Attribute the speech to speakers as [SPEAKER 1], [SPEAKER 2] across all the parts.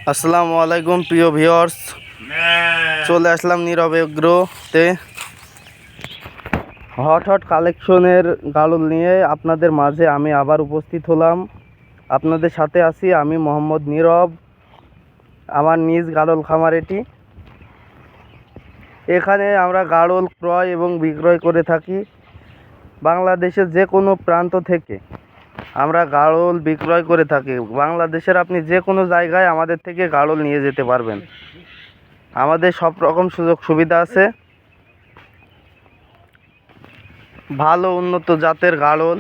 [SPEAKER 1] আসসালামু আলাইকুম প্রিয় ভিউয়ার্স, চলে আসলাম নীরব এগ্রোতে হট কালেকশনের গাড়ল নিয়ে আপনাদের মাঝে আমি আবার উপস্থিত হলাম। আপনাদের সাথে আছি আমি মোহাম্মদ নীরব। আমার নিজ গাড়ল খামার এটি। এখানে আমরা গাড়ল ক্রয় এবং বিক্রয় করে থাকি। বাংলাদেশের যে কোনো প্রান্ত থেকে আমরা গাড়ল বিক্রয় করে থাকি। বাংলাদেশের আপনি যে কোনো জায়গায় আমাদের থেকে গাড়ল নিয়ে যেতে পারবেন। আমাদের সব রকম সুযোগ সুবিধা আছে। ভালো উন্নত জাতের গাড়ল,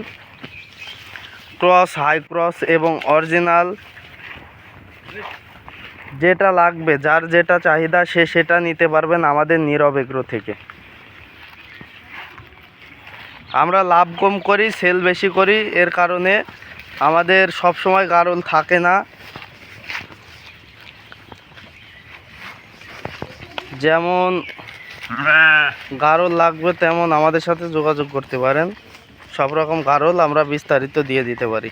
[SPEAKER 1] ক্রস, হাই ক্রস এবং অরিজিনাল, যেটা লাগবে, যার যেটা চাহিদা সে সেটা নিতে পারবেন আমাদের নীরব এগ্রো থেকে। আমরা লাভ কম করি, সেল বেশি করি, এর কারণে আমাদের সব সময় গাড়ল থাকে না। যেমন গাড়ল লাগবে তেমন আমাদের সাথে যোগাযোগ করতে পারেন। সব রকম গাড়ল আমরা বিস্তারিত দিয়ে দিতে পারি।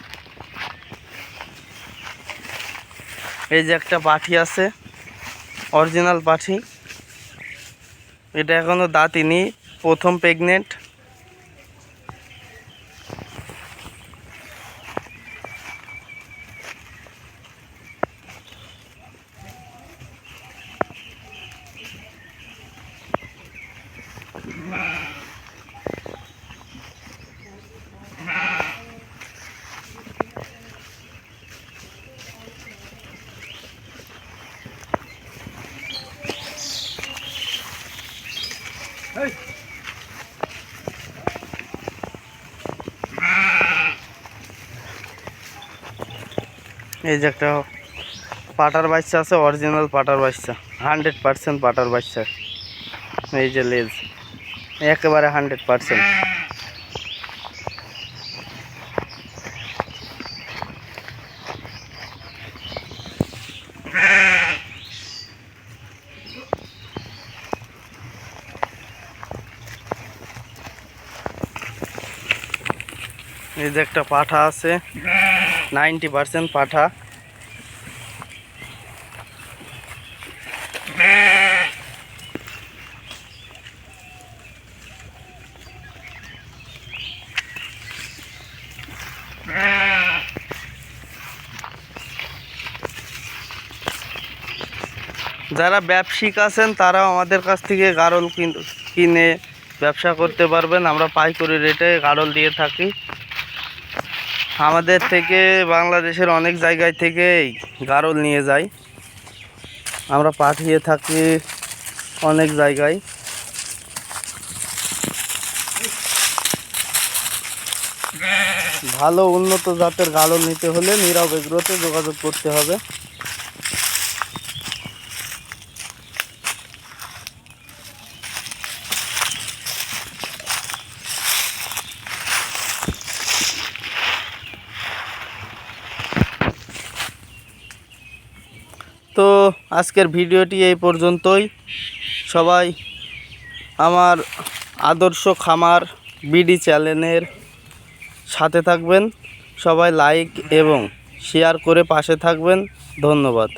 [SPEAKER 1] এই যে একটা পাঠি আছে, অরিজিনাল পাঠি। এটা এখনও দাঁতিনি, প্রথম প্রেগনেন্ট। এই যে একটা পাটার বাচ্চা আছে, অরিজিনাল পাটার বাচ্চা, 100% পাটার বাচ্চা। এই যে লেজ একেবারে 100%। এই যে একটা পাঠা আছে, 90% পাঠা। যারা ব্যবসায়িক আছেন তারাও আমাদের কাছ থেকে গাড়ল কিনে ব্যবসা করতে পারবেন। আমরা পাইকারি রেটে গাড়ল দিয়ে থাকি। আমাদের থেকে বাংলাদেশের অনেক জায়গায় থেকে গাড়ল নিয়ে যাই, আমরা পাঠিয়ে থাকি অনেক জায়গায়। ভালো উন্নত জাতের গাড়ল নিতে হলে নীরব এগ্রোতে যোগাযোগ করতে হবে। তো আজকের ভিডিওটি এই পর্যন্তই। সবাই আমার আদর্শ খামার বিডি চ্যানেলের সাথে থাকবেন। সবাই লাইক এবং শেয়ার করে পাশে থাকবেন। ধন্যবাদ।